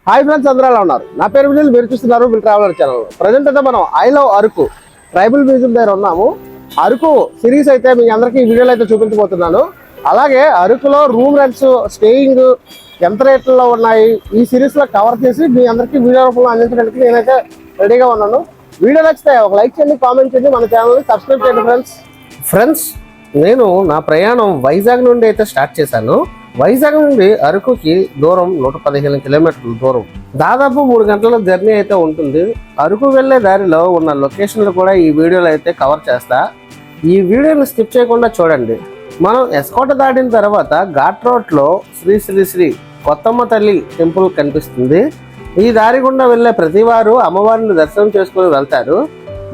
Hi friends, అందరూ ఎలా ఉన్నారు? నా పేరు విజయ్, మీరు చూస్తున్నారు విల్ ట్రావెలర్ ఛానల్. ప్రజెంట్ అయితే మనం I love Araku tribal museum దగ్గర ఉన్నాము. అరకు సిరీస్ అయితే మీ అందరికీ ఈ వీడియోలో అయితే చూపించబోతున్నాను. అలాగే అరకులో రూమ్ రెంట్స్, స్టేయింగ్ ఎంత రేట్లలో ఉన్నాయి ఈ సిరీస్ లో కవర్ చేసి మీ అందరికీ వీడియో రూపంలో అందించడానికి నేనైతే రెడీగా ఉన్నాను. వీడియో నచ్చితే ఒక లైక్ చేయండి, కామెంట్ చేయండి, మన ఛానల్ని సబ్స్క్రైబ్ చేయండి. ఫ్రెండ్స్ నేను నా ప్రయాణం వైజాగ్ నుండి అయితే స్టార్ట్ చేశాను. వైజాగ్ నుండి అరకుకి దూరం 115 కిలోమీటర్ల దూరం, దాదాపు 3 గంటల జర్నీ అయితే ఉంటుంది. అరకు వెళ్లే దారిలో ఉన్న లొకేషన్లు కూడా ఈ వీడియోలో అయితే కవర్ చేస్తా. ఈ వీడియోని స్కిప్ చేయకుండా చూడండి. మనం ఎస్కోట దాటిన తర్వాత ఘాట్ రోడ్లో శ్రీ శ్రీ శ్రీ కొత్తమ్మ తల్లి టెంపుల్ కనిపిస్తుంది. ఈ దారి గుండా వెళ్లే ప్రతి వారు అమ్మవారిని దర్శనం చేసుకుని వెళ్తారు.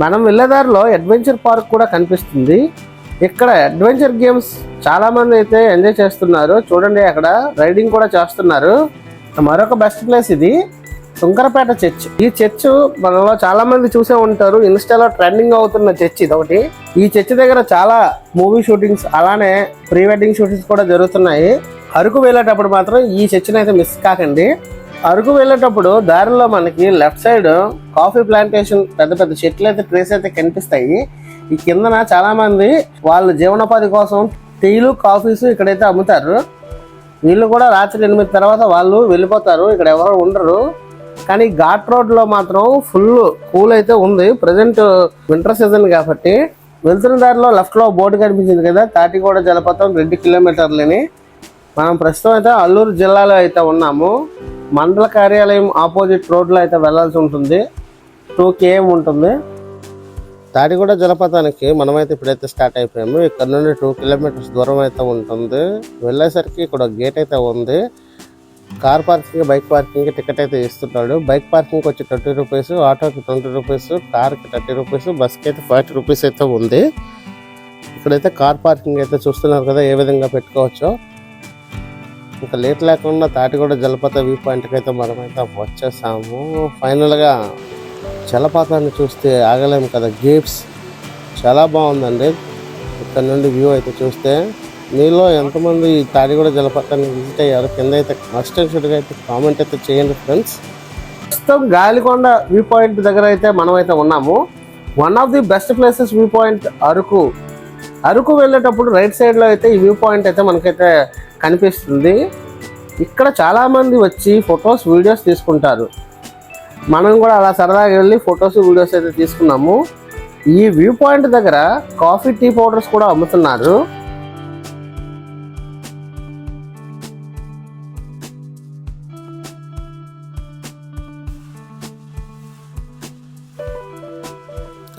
మనం వెళ్లే దారిలో అడ్వెంచర్ పార్క్ కూడా కనిపిస్తుంది. ఇక్కడ అడ్వెంచర్ గేమ్స్ చాలా మంది అయితే ఎంజాయ్ చేస్తున్నారు. చూడండి, అక్కడ రైడింగ్ కూడా చేస్తున్నారు. మరొక బెస్ట్ ప్లేస్ ఇది శంకరపేట చర్చ్. ఈ చర్చ్ మనలో చాలా మంది చూసే ఉంటారు. ఇన్స్టాలో ట్రెండింగ్ అవుతున్న చర్చ్ ఇది ఒకటి. ఈ చర్చ్ దగ్గర చాలా మూవీ షూటింగ్స్, అలానే ప్రీ వెడ్డింగ్ షూటింగ్స్ కూడా జరుగుతున్నాయి. అరకు వెళ్ళేటప్పుడు మాత్రం ఈ చర్చ్ని అయితే మిస్ కాకండి. అరకు వెళ్ళేటప్పుడు దారిలో మనకి లెఫ్ట్ సైడ్ కాఫీ ప్లాంటేషన్, పెద్ద పెద్ద చెట్లు అయితే ట్రేస్ అయితే కనిపిస్తాయి. ఈ కిందన చాలా మంది వాళ్ళ జీవనోపాధి కోసం టీలు, కాఫీస్ ఇక్కడైతే అమ్ముతారు. వీళ్ళు కూడా రాత్రి 8 తర్వాత వాళ్ళు వెళ్ళిపోతారు, ఇక్కడ ఎవరు ఉండరు. కానీ ఘాట్ రోడ్లో మాత్రం ఫుల్ కూల్ అయితే ఉంది. ప్రజెంట్ వింటర్ సీజన్ కాబట్టి. వెళ్తున్న దారిలో లెఫ్ట్లో బోర్డు కనిపించింది కదా, తాటిగూడ జలపాతం 2 కిలోమీటర్లని. మనం ప్రస్తుతం అయితే అల్లూరు జిల్లాలో అయితే ఉన్నాము. మండల కార్యాలయం ఆపోజిట్ రోడ్లో అయితే వెళ్లాల్సి ఉంటుంది. 2 km ఉంటుంది. తాటిగూడ జలపాతానికి మనమైతే ఇప్పుడైతే స్టార్ట్ అయిపోయాము. ఇక్కడ నుండి 2 కిలోమీటర్స్ దూరం అయితే ఉంటుంది. వెళ్ళేసరికి ఇక్కడ గేట్ అయితే ఉంది. Car parking, bike parking ticket అయితే ఇస్తున్నాడు. బైక్ పార్కింగ్ వచ్చి 20 రూపీస్, ఆటోకి 20 రూపీస్, కార్కి 30 రూపీస్, బస్కి అయితే 40 రూపీస్ అయితే ఉంది. ఇక్కడైతే కార్ పార్కింగ్ అయితే చూస్తున్నారు కదా ఏ విధంగా పెట్టుకోవచ్చో. ఇంకా లేట్ లేకుండా తాటిగూడ జలపాత వ్యూ పాయింట్కి అయితే మనమైతే వచ్చేసాము. ఫైనల్గా జలపాతాన్ని చూస్తే ఆగలేము కదా. గేట్స్ చాలా బాగుందండి. ఇక్కడ నుండి వ్యూ అయితే చూస్తే. మీలో ఎంతమంది ఈ తాటిగూడ జలపాతాన్ని విజిట్ అయ్యారు కింద అయితే మస్ట్ షుడ్గా అయితే కామెంట్ అయితే చేయండి ఫ్రెండ్స్. ప్రస్తుతం గాలికొండ వ్యూ పాయింట్ దగ్గర అయితే మనమైతే ఉన్నాము. One of the best places view point Araku. Araku వెళ్ళేటప్పుడు రైట్ సైడ్లో అయితే ఈ వ్యూ పాయింట్ అయితే మనకైతే కనిపిస్తుంది. ఇక్కడ చాలామంది వచ్చి ఫొటోస్, వీడియోస్ తీసుకుంటారు. మనం కూడా అలా సరదాగా వెళ్ళి ఫొటోస్, వీడియోస్ అయితే తీసుకున్నాము. ఈ వ్యూ పాయింట్ దగ్గర కాఫీ, టీ పౌడర్స్ కూడా అమ్ముతున్నారు.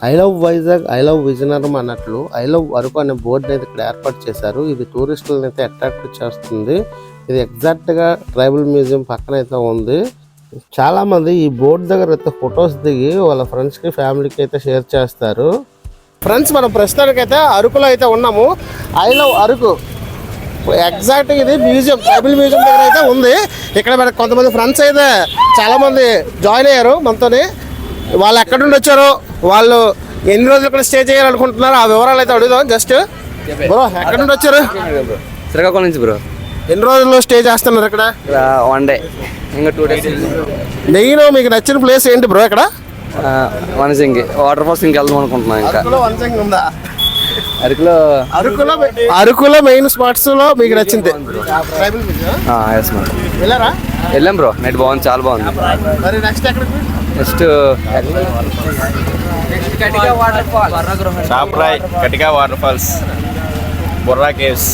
I love Vizag, I love Vizianagaram అన్నట్లు ఐ లవ్ అరకు అనే బోర్డు అయితే ఇక్కడ ఏర్పాటు చేశారు. ఇది టూరిస్టులను అయితే అట్రాక్ట్ చేస్తుంది. ఇది ఎగ్జాక్ట్గా ట్రైబల్ మ్యూజియం పక్కన అయితే ఉంది. చాలా మంది ఈ బోర్డు దగ్గర అయితే ఫొటోస్ దిగి వాళ్ళ ఫ్రెండ్స్కి, ఫ్యామిలీకి అయితే షేర్ చేస్తారు. ఫ్రెండ్స్, మనం ప్రస్తుతానికైతే అరకులో అయితే ఉన్నాము. ఐ లవ్ అరకు ఎగ్జాక్ట్ ఇది మ్యూజియం, ట్రైబల్ మ్యూజియం దగ్గర అయితే ఉంది. ఇక్కడ మనకు కొంతమంది ఫ్రెండ్స్ అయితే చాలా మంది జాయిన్ అయ్యారు మనతోని. వాళ్ళు ఎక్కడి నుండి వచ్చారో, వాళ్ళు ఎన్ని రోజులు ఇక్కడ స్టే చేయాలనుకుంటున్నారో ఆ వివరాలు అయితే అడుగుదాం. జస్ట్ బ్రో, ఎక్కడి నుండి వచ్చారు? శ్రీకాకుళం నుంచి బ్రో. ఎన్ని రోజుల్లో స్టే చేస్తున్నారు ఇక్కడ? 1 డే, ఇంకా 2 days. మెయిన్ మీకు నచ్చిన ప్లేస్ ఏంటి బ్రో ఇక్కడ? వనసింగి వాటర్ ఫాల్స్ ఇంకా వెళ్దాం అనుకుంటున్నాం. ఇంకా అరకులో మెయిన్ స్పాట్స్ లో మీకు నచ్చింది వెళ్ళాం బ్రో. నైట్ బాగుంది, చాలా బాగుంది. మరి నెక్స్ట్ ఎక్కడికి? Next Chaprai, Katika water falls, Borra caves,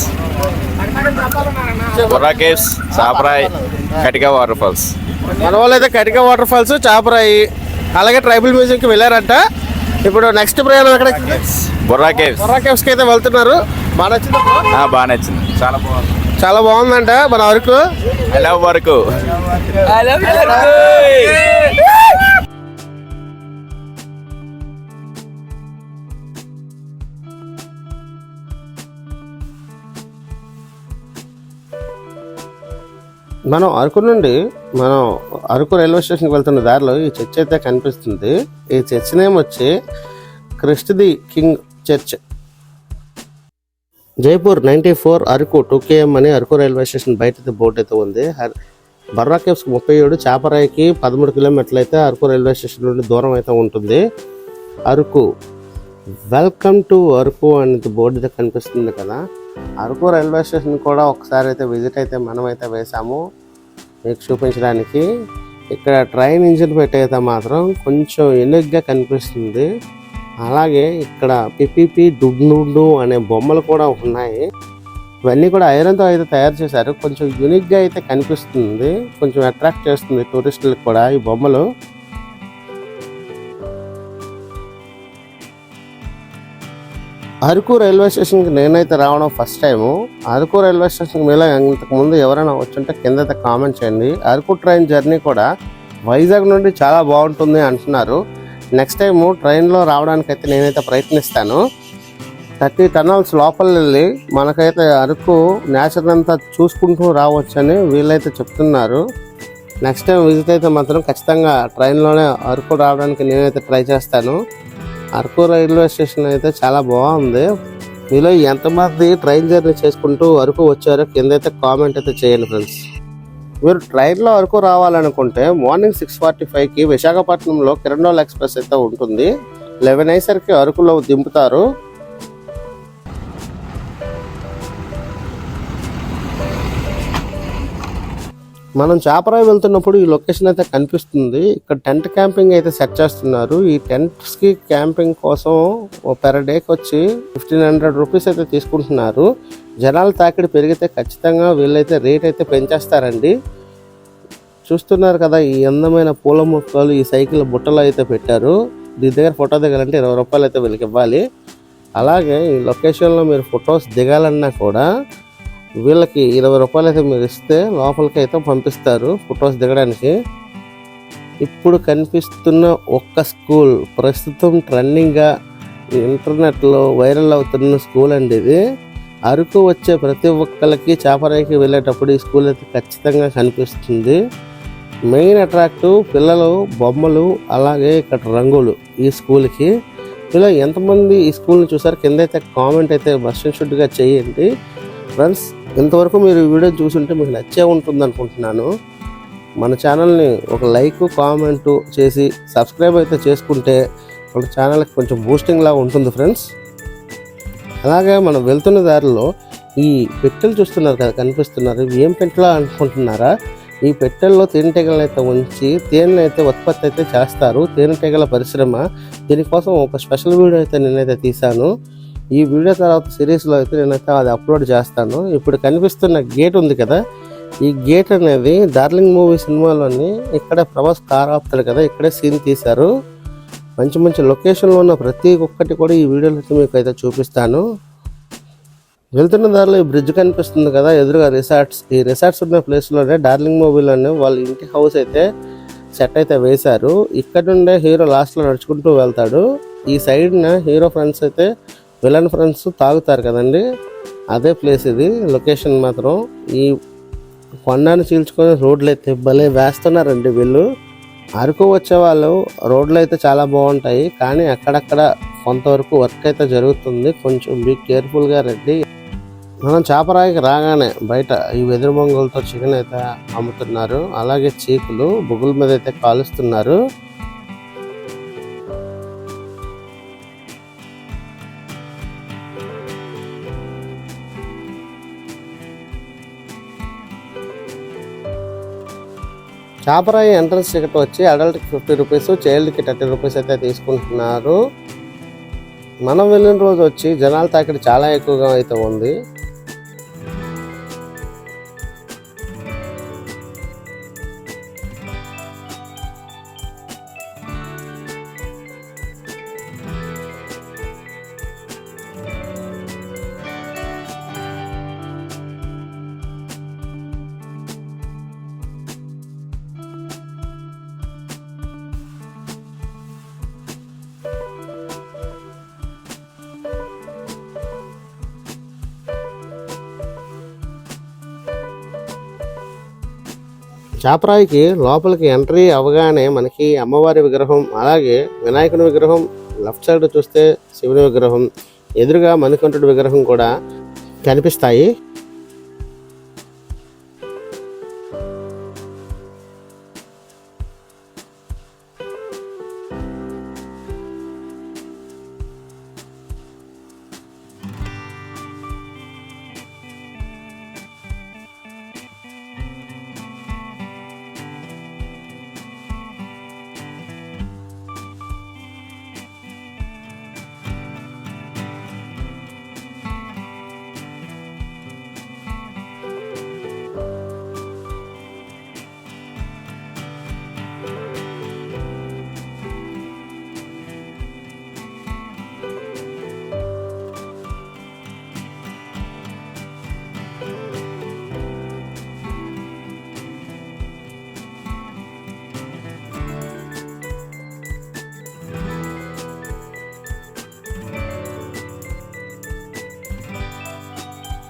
Chaprai, Katika water falls. మన వాళ్ళు అయితే కటికా వాటర్ ఫాల్స్, చాపరాయి, అలాగే ట్రైబల్ మ్యూజియంకి వెళ్ళారంట. ఇప్పుడు నెక్స్ట్ ప్రయాణం ఎక్కడ? బుర్రా కేవ్స్ కి అయితే వెళ్తున్నారు. బాగా నచ్చింది? బాగా నచ్చింది, చాలా బాగుంది. చాలా బాగుందంట మన అరకు. I love Araku. మనం అరకు నుండి అరకు రైల్వే స్టేషన్కి వెళ్తున్న దారిలో ఈ చర్చ్ అయితే కనిపిస్తుంది. ఈ చర్చ్ నేమ్ వచ్చి Christ the king church. Jaipur 94 Araku 2 km అని అరకు రైల్వే స్టేషన్ బయట బోర్డు అయితే ఉంది. బర్రా కేవ్స్కి 37, చాపరాయికి 13 కిలోమీటర్లు అయితే అరకు రైల్వే స్టేషన్ నుండి దూరం అయితే ఉంటుంది. అరకు, వెల్కమ్ టు అరకు అనేది బోర్డు అయితే కనిపిస్తుంది కదా. అరకు రైల్వే స్టేషన్ కూడా ఒకసారి అయితే విజిట్ అయితే మనమైతే వేసాము మీకు చూపించడానికి. ఇక్కడ ట్రైన్ ఇంజిన్ పెట్టయితే మాత్రం కొంచెం యూనిక్గా కనిపిస్తుంది. అలాగే ఇక్కడ పిపిపి డుడ్నుడు అనే బొమ్మలు కూడా ఉన్నాయి. ఇవన్నీ కూడా ఐరన్తో అయితే తయారు చేశారు. కొంచెం యూనిక్గా అయితే కనిపిస్తుంది, కొంచెం అట్రాక్ట్ చేస్తుంది టూరిస్టులకు కూడా ఈ బొమ్మలు. అరకు రైల్వే స్టేషన్కి నేనైతే రావడం ఫస్ట్ టైము. అరకు రైల్వే స్టేషన్కి మీలో ఇంతకుముందు ఎవరైనా వచ్చుంటే కింద అయితే కామెంట్ చేయండి. అరకు ట్రైన్ జర్నీ కూడా వైజాగ్ నుండి చాలా బాగుంటుంది అంటున్నారు. నెక్స్ట్ టైము ట్రైన్లో రావడానికి అయితే నేనైతే ప్రయత్నిస్తాను. 30 టన్నల్స్ లోపల వెళ్ళి మనకైతే అరకు నేచర్ అంతా చూసుకుంటూ రావచ్చని వీళ్ళైతే చెప్తున్నారు. నెక్స్ట్ టైం విజిట్ అయితే మాత్రం ఖచ్చితంగా ట్రైన్లోనే అరకు రావడానికి నేనైతే ట్రై చేస్తాను. అరకు రైల్వే స్టేషన్ అయితే చాలా బాగుంది. మీలో ఎంతమంది ట్రైన్ జర్నీ చేసుకుంటూ అరకు వచ్చారో కింద అయితే కామెంట్ అయితే చేయండి ఫ్రెండ్స్. మీరు ట్రైన్లో అరకు రావాలనుకుంటే మార్నింగ్ 6:45కి విశాఖపట్నంలో కిరణోల్ ఎక్స్ప్రెస్ అయితే ఉంటుంది. 11 అయ్యేసరికి అరకులో దింపుతారు. మనం చాపరాయి వెళ్తున్నప్పుడు ఈ లొకేషన్ అయితే కనిపిస్తుంది. ఇక్కడ టెంట్ క్యాంపింగ్ అయితే సెట్ చేస్తున్నారు. ఈ టెంట్స్కి క్యాంపింగ్ కోసం పెర్ డేకి వచ్చి 1500 రూపీస్ అయితే తీసుకుంటున్నారు. జనాల తాకిడి పెరిగితే ఖచ్చితంగా వీళ్ళైతే రేట్ అయితే పెంచేస్తారండి. చూస్తున్నారు కదా ఈ అందమైన పూల మొక్కలు, ఈ సైకిల్ బుట్టలు అయితే పెట్టారు. దీని దగ్గర ఫోటో దిగాలంటే 20 రూపాయలు అయితే వీళ్ళకి ఇవ్వాలి. అలాగే ఈ లొకేషన్లో మీరు ఫొటోస్ దిగాలన్నా కూడా వీళ్ళకి 20 రూపాయలు అయితే మీరు ఇస్తే లోపలికి అయితే పంపిస్తారు ఫొటోస్ దిగడానికి. ఇప్పుడు కనిపిస్తున్న ఒక్క స్కూల్ ప్రస్తుతం ట్రెండింగ్గా ఇంటర్నెట్లో వైరల్ అవుతున్న స్కూల్ అండి ఇది. అరకు వచ్చే ప్రతి ఒక్కరికి చాపరాయికి వెళ్ళేటప్పుడు ఈ స్కూల్ అయితే ఖచ్చితంగా కనిపిస్తుంది. మెయిన్ అట్రాక్టివ్ పిల్లలు బొమ్మలు, అలాగే ఇక్కడ రంగులు ఈ స్కూల్కి. ఇలా ఎంతమంది ఈ స్కూల్ని చూసారు కింద అయితే కామెంట్ అయితే మస్ట్ షుడ్గా చేయండి ఫ్రెండ్స్. ఇంతవరకు మీరు ఈ వీడియో చూసుంటే మీకు నచ్చే ఉంటుంది అనుకుంటున్నాను. మన ఛానల్ని ఒక లైక్ కామెంట్ చేసి సబ్స్క్రైబ్ అయితే చేసుకుంటే మన ఛానల్కి కొంచెం బూస్టింగ్లా ఉంటుంది ఫ్రెండ్స్. అలాగే మనం వెళ్తున్న దారిలో ఈ పెట్టెలు చూస్తున్నారు కదా, కనిపిస్తున్నారు. ఇవి ఏం పెట్టెలా అనుకుంటున్నారా? ఈ పెట్టెల్లో తేనెటీగలను అయితే ఉంచి తేనె అయితే ఉత్పత్తి అయితే చేస్తారు. తేనెటీగల పరిశ్రమ. దీనికోసం ఒక స్పెషల్ వీడియో అయితే నేనైతే తీశాను. ఈ వీడియో తర్వాత సిరీస్లో అయితే నేనైతే అది అప్లోడ్ చేస్తాను. ఇప్పుడు కనిపిస్తున్న గేట్ ఉంది కదా, ఈ గేట్ అనేది డార్లింగ్ మూవీ సినిమాలోని ఇక్కడ ప్రభాస్ కార్ ఆపుతాడు కదా, ఇక్కడే సీన్ తీశారు. మంచి మంచి లొకేషన్లో ఉన్న ప్రతి ఒక్కటి కూడా ఈ వీడియోలో అయితే మీకు అయితే చూపిస్తాను. వెళ్తున్న దారిలో ఈ బ్రిడ్జ్ కనిపిస్తుంది కదా, ఎదురుగా రిసార్ట్స్. ఈ రిసార్ట్స్ ఉన్న ప్లేస్లోనే డార్లింగ్ మూవీలోనే వాళ్ళ ఇంటి హౌస్ అయితే సెట్ అయితే వేశారు. ఇక్కడ నుండే హీరో లాస్ట్లో నడుచుకుంటూ వెళ్తాడు. ఈ సైడ్న హీరో ఫ్రెండ్స్ అయితే విలన్ ఫ్రెండ్స్ తాగుతారు కదండి, అదే ప్లేస్ ఇది. లొకేషన్ మాత్రం ఈ కొండను చీల్చుకొని రోడ్లు అయితే భలే వేస్తున్నారండి వీళ్ళు. అరకు వచ్చే వాళ్ళు రోడ్లు అయితే చాలా బాగుంటాయి, కానీ అక్కడక్కడ కొంతవరకు వర్క్ అయితే జరుగుతుంది. కొంచెం బీ కేర్ఫుల్గా రండి. మనం చాపరాయికి రాగానే బయట ఈ వెదురు బొంగులతో చికెన్ అయితే అమ్ముతున్నారు. అలాగే చీకులు బొగ్గుల మీద అయితే కాలుస్తున్నారు. చాపరాయి ఎంట్రన్స్ టికెట్ వచ్చి అడల్ట్కి 50 రూపీస్, చైల్డ్కి 30 రూపీస్ అయితే తీసుకుంటున్నారు. మనం వెళ్ళిన రోజు వచ్చి జనాల తాకిడి చాలా ఎక్కువగా అయితే ఉంది. చాపరాయికి లోపలికి ఎంట్రీ అవగానే మనకి అమ్మవారి విగ్రహం, అలాగే వినాయకుని విగ్రహం, లెఫ్ట్ సైడ్ చూస్తే శివుని విగ్రహం, ఎదురుగా మణికంఠుడి విగ్రహం కూడా కనిపిస్తాయి.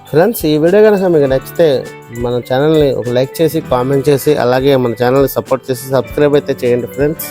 ఫ్రెండ్స్ ఈ వీడియో కనుక మీకు నచ్చితే మన ఛానల్ని ఒక లైక్ చేసి కామెంట్ చేసి అలాగే మన ఛానల్ని సపోర్ట్ చేసి సబ్స్క్రైబ్ అయితే చేయండి ఫ్రెండ్స్.